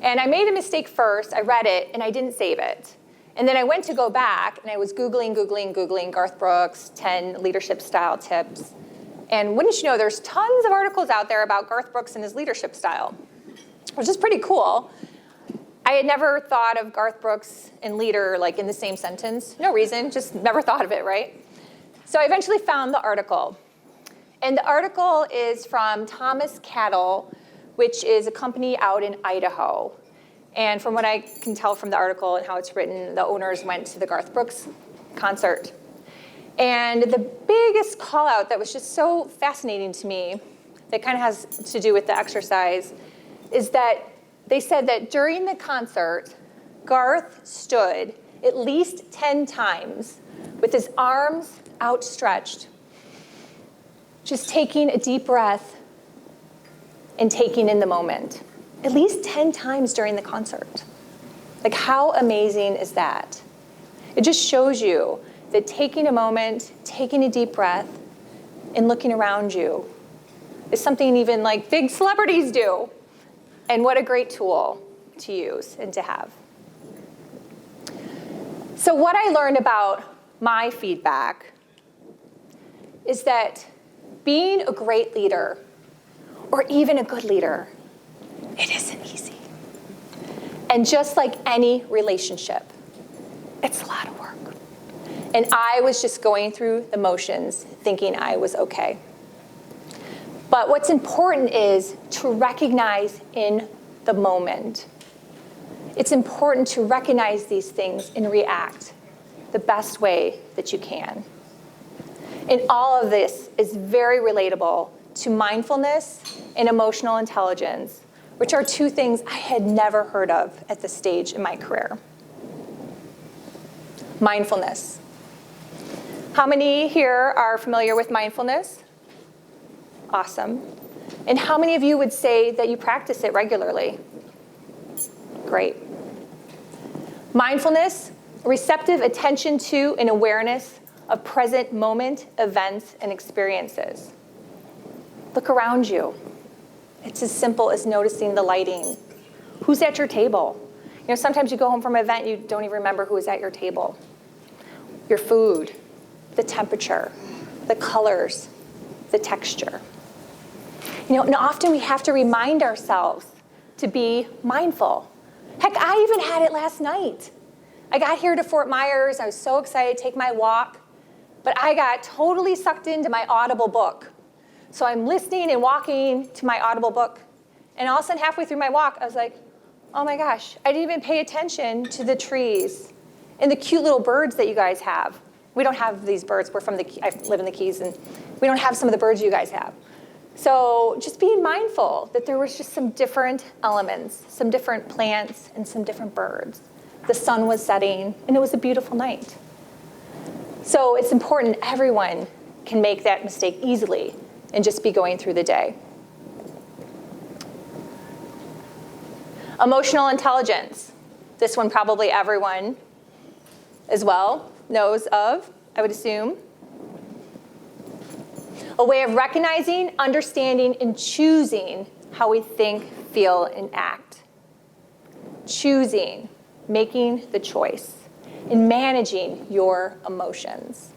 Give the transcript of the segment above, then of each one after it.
And I made a mistake first. I read it, and I didn't save it. And then I went to go back, and I was Googling Garth Brooks 10 leadership style tips. And wouldn't you know, there's tons of articles out there about Garth Brooks and his leadership style, which is pretty cool. I had never thought of Garth Brooks and leader like in the same sentence. No reason, just never thought of it, right? So I eventually found the article. And the article is from Thomas Cattle, which is a company out in Idaho. And from what I can tell from the article and how it's written, the owners went to the Garth Brooks concert. And the biggest call out that was just so fascinating to me, that kind of has to do with the exercise, is that they said that during the concert, Garth stood at least 10 times with his arms outstretched, just taking a deep breath and taking in the moment. At least 10 times during the concert. Like, how amazing is that? It just shows you that taking a moment, taking a deep breath, and looking around you is something even like big celebrities do. And what a great tool to use and to have. So what I learned about my feedback is that being a great leader, or even a good leader, it isn't easy. And just like any relationship, it's a lot of work. And I was just going through the motions, thinking I was okay. But what's important is to recognize in the moment. It's important to recognize these things and react the best way that you can. And all of this is very relatable to mindfulness and emotional intelligence, which are two things I had never heard of at this stage in my career. Mindfulness. How many here are familiar with mindfulness? Awesome. And how many of you would say that you practice it regularly? Great. Mindfulness, receptive attention to and awareness of present moment, events, and experiences. Look around you. It's as simple as noticing the lighting. Who's at your table? You know, sometimes you go home from an event, you don't even remember who was at your table. Your food, the temperature, the colors, the texture. You know, and often we have to remind ourselves to be mindful. Heck, I even had it last night. I got here to Fort Myers. I was so excited to take my walk, but I got totally sucked into my Audible book. So I'm listening and walking to my Audible book, and all of a sudden, halfway through my walk, I was like, oh my gosh, I didn't even pay attention to the trees and the cute little birds that you guys have. We don't have these birds. I live in the Keys, and we don't have some of the birds you guys have. So just being mindful that there was just some different elements, some different plants, and some different birds. The sun was setting, and it was a beautiful night. So it's important everyone can make that mistake easily and just be going through the day. Emotional intelligence. This one probably everyone as well knows of, I would assume. A way of recognizing, understanding, and choosing how we think, feel, and act. Choosing, making the choice, and managing your emotions.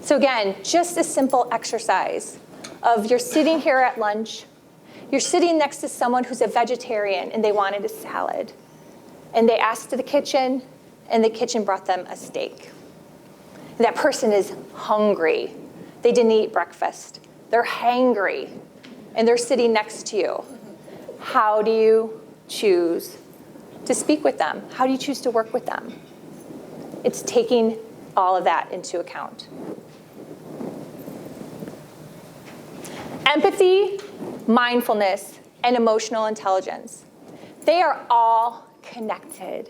So again, just a simple exercise of you're sitting here at lunch, you're sitting next to someone who's a vegetarian and they wanted a salad. And they asked to the kitchen, and the kitchen brought them a steak. And that person is hungry. They didn't eat breakfast. They're hangry, and they're sitting next to you. How do you choose to speak with them? How do you choose to work with them? It's taking all of that into account. Empathy, mindfulness, and emotional intelligence. They are all connected.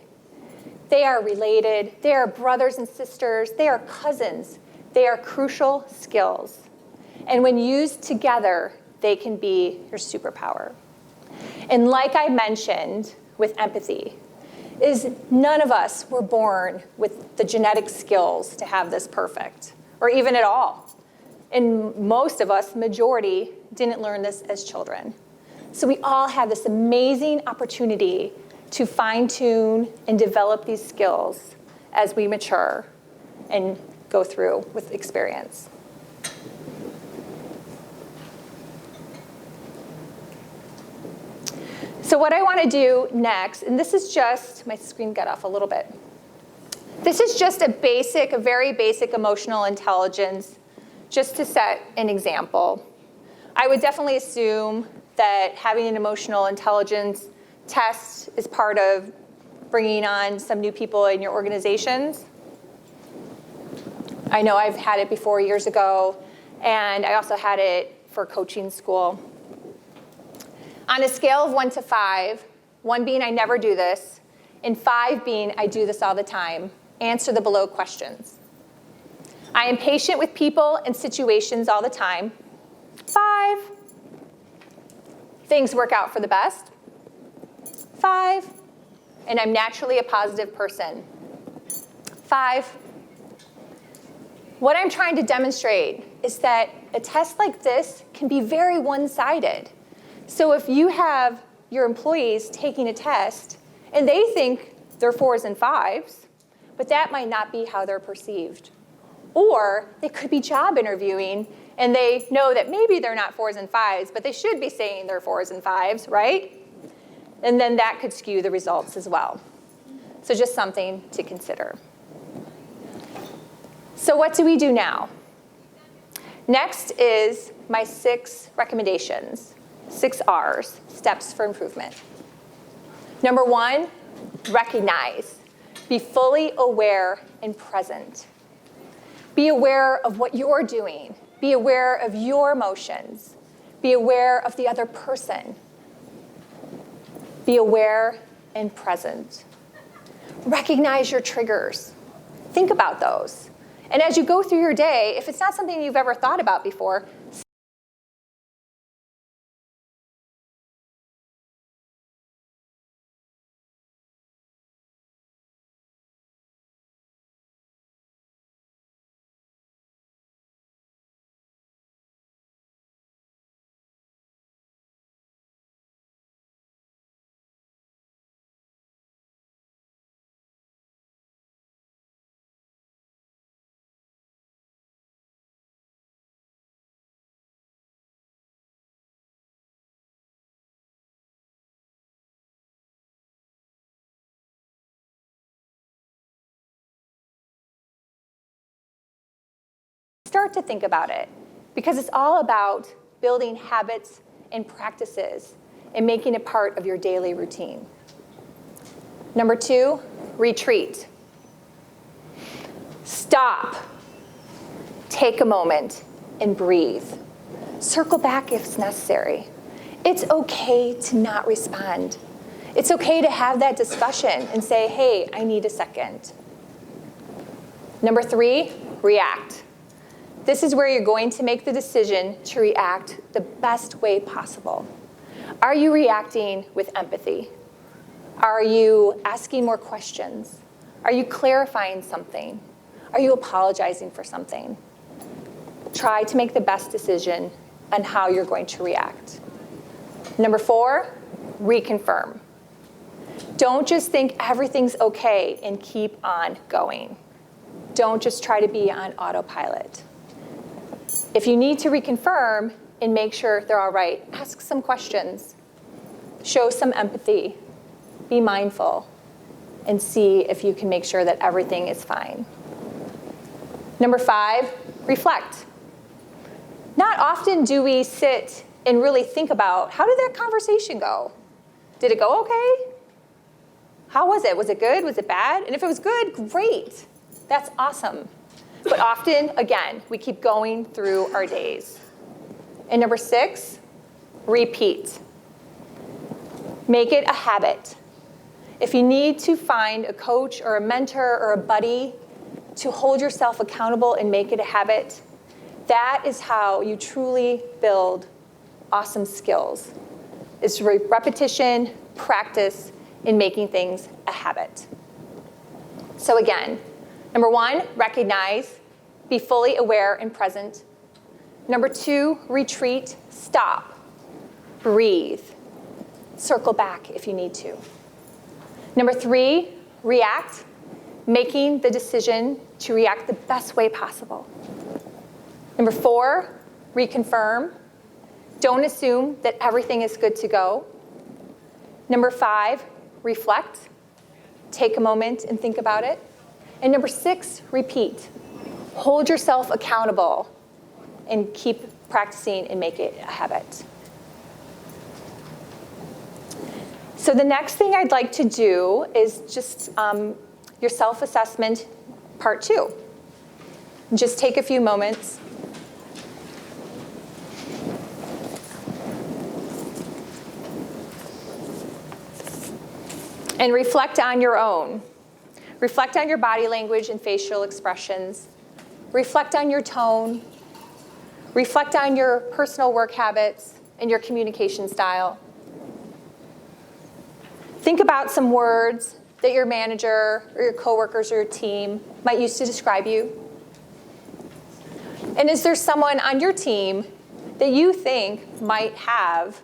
They are related. They are brothers and sisters. They are cousins. They are crucial skills. And when used together, they can be your superpower. And like I mentioned with empathy, is none of us were born with the genetic skills to have this perfect, or even at all. And most of us, majority, didn't learn this as children. So we all have this amazing opportunity to fine-tune and develop these skills as we mature and go through with experience. So what I want to do next, and this is just, my screen got off a little bit. This is just a very basic emotional intelligence, just to set an example. I would definitely assume that having an emotional intelligence test is part of bringing on some new people in your organizations. I know I've had it before years ago, and I also had it for coaching school. On a scale of 1 to 5, 1 being I never do this, and 5 being I do this all the time, answer the below questions. I am patient with people and situations all the time. 5. Things work out for the best. 5. And I'm naturally a positive person. 5. What I'm trying to demonstrate is that a test like this can be very one-sided. So if you have your employees taking a test and they think they're 4s and 5s, but that might not be how they're perceived. Or they could be job interviewing and they know that maybe they're not 4s and 5s, but they should be saying they're 4s and 5s, right? And then that could skew the results as well. So just something to consider. So what do we do now? Next is my 6 recommendations, 6 R's, steps for improvement. Number 1, recognize. Be fully aware and present. Be aware of what you're doing. Be aware of your emotions. Be aware of the other person. Be aware and present. Recognize your triggers. Think about those. And as you go through your day, if it's not something you've ever thought about before, start to think about it, because it's all about building habits and practices and making it part of your daily routine. Number 2, retreat. Stop. Take a moment and breathe. Circle back if it's necessary. It's okay to not respond. It's okay to have that discussion and say, hey, I need a second. Number 3, react. This is where you're going to make the decision to react the best way possible. Are you reacting with empathy? Are you asking more questions? Are you clarifying something? Are you apologizing for something? Try to make the best decision on how you're going to react. Number 4, reconfirm. Don't just think everything's okay and keep on going. Don't just try to be on autopilot. If you need to reconfirm and make sure they're all right, ask some questions. Show some empathy. Be mindful. And see if you can make sure that everything is fine. Number 5, reflect. Not often do we sit and really think about, how did that conversation go? Did it go okay? How was it? Was it good? Was it bad? And if it was good, great. That's awesome. But often, again, we keep going through our days. And number 6, repeat. Make it a habit. If you need to find a coach or a mentor or a buddy to hold yourself accountable and make it a habit, that is how you truly build awesome skills. It's repetition, practice, in making things a habit. So again, number 1, recognize, be fully aware and present. Number 2, retreat, stop, breathe, circle back if you need to. Number 3, react, making the decision to react the best way possible. Number 4, reconfirm. Don't assume that everything is good to go. Number 5, reflect. Take a moment and think about it. And number 6, repeat. Hold yourself accountable and keep practicing and make it a habit. So the next thing I'd like to do is just your self-assessment part 2. Just take a few moments. And reflect on your own. Reflect on your body language and facial expressions. Reflect on your tone. Reflect on your personal work habits and your communication style. Think about some words that your manager or your coworkers or your team might use to describe you. And is there someone on your team that you think might have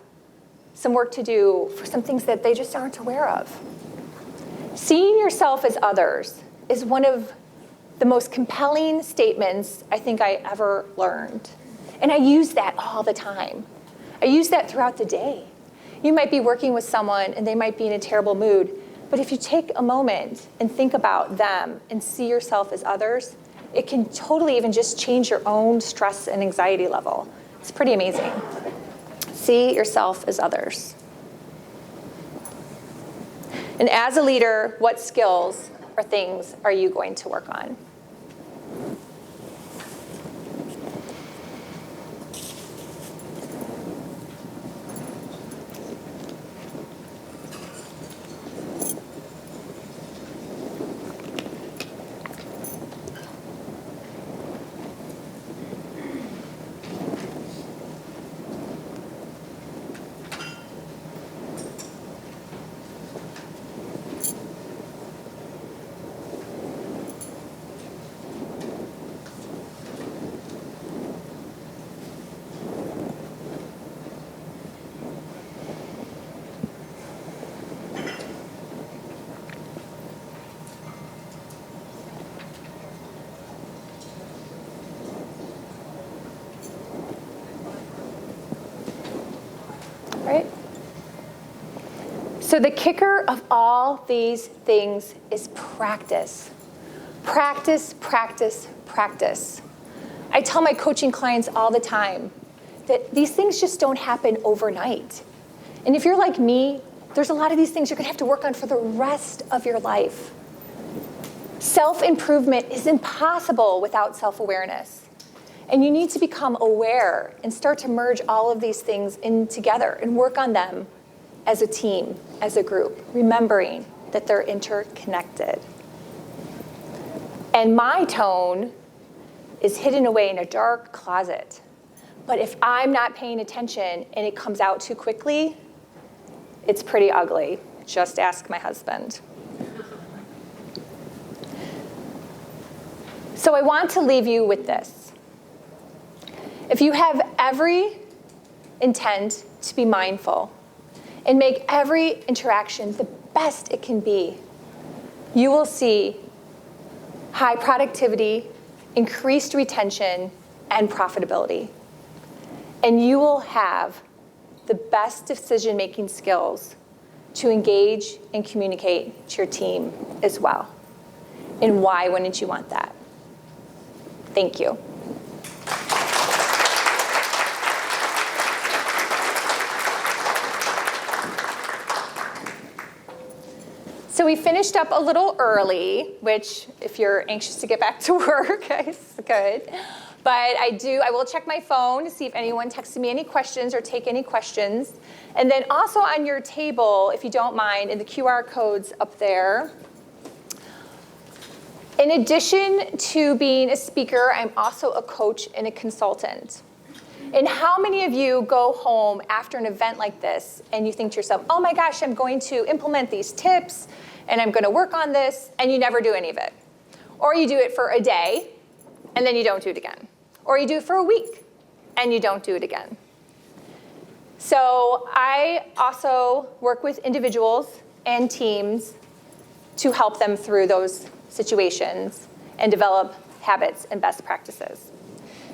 some work to do for some things that they just aren't aware of? Seeing yourself as others is one of the most compelling statements I think I ever learned. And I use that all the time. I use that throughout the day. You might be working with someone and they might be in a terrible mood, but if you take a moment and think about them and see yourself as others, it can totally even just change your own stress and anxiety level. It's pretty amazing. See yourself as others. And as a leader, what skills or things are you going to work on? Right? So the kicker of all these things is practice. Practice, practice, practice. I tell my coaching clients all the time that these things just don't happen overnight. And if you're like me, there's a lot of these things you're going to have to work on for the rest of your life. Self-improvement is impossible without self-awareness. And you need to become aware and start to merge all of these things in together and work on them as a team, as a group, remembering that they're interconnected. And my tone is hidden away in a dark closet. But if I'm not paying attention and it comes out too quickly, it's pretty ugly. Just ask my husband. So I want to leave you with this. If you have every intent to be mindful and make every interaction the best it can be, you will see high productivity, increased retention, and profitability. And you will have the best decision-making skills to engage and communicate to your team as well. And why wouldn't you want that? Thank you. So we finished up a little early, which if you're anxious to get back to work, is good. But I will check my phone to see if anyone texted me any questions or take any questions. And then also on your table, if you don't mind, in the QR codes up there, in addition to being a speaker, I'm also a coach and a consultant. And how many of you go home after an event like this and you think to yourself, oh my gosh, I'm going to implement these tips and I'm going to work on this, and you never do any of it? Or you do it for a day and then you don't do it again. Or you do it for a week and you don't do it again. So I also work with individuals and teams to help them through those situations and develop habits and best practices.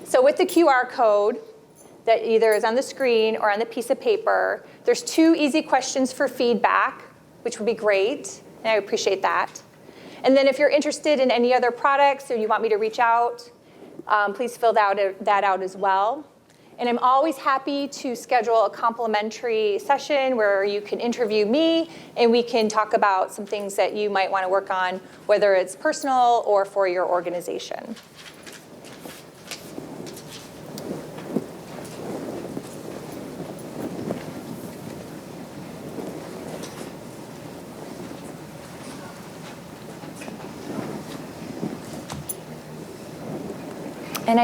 So with the QR code that either is on the screen or on the piece of paper, there's 2 easy questions for feedback, which would be great, and I appreciate that. And then if you're interested in any other products or you want me to reach out, please fill that out as well. And I'm always happy to schedule a complimentary session where you can interview me and we can talk about some things that you might want to work on, whether it's personal or for your organization.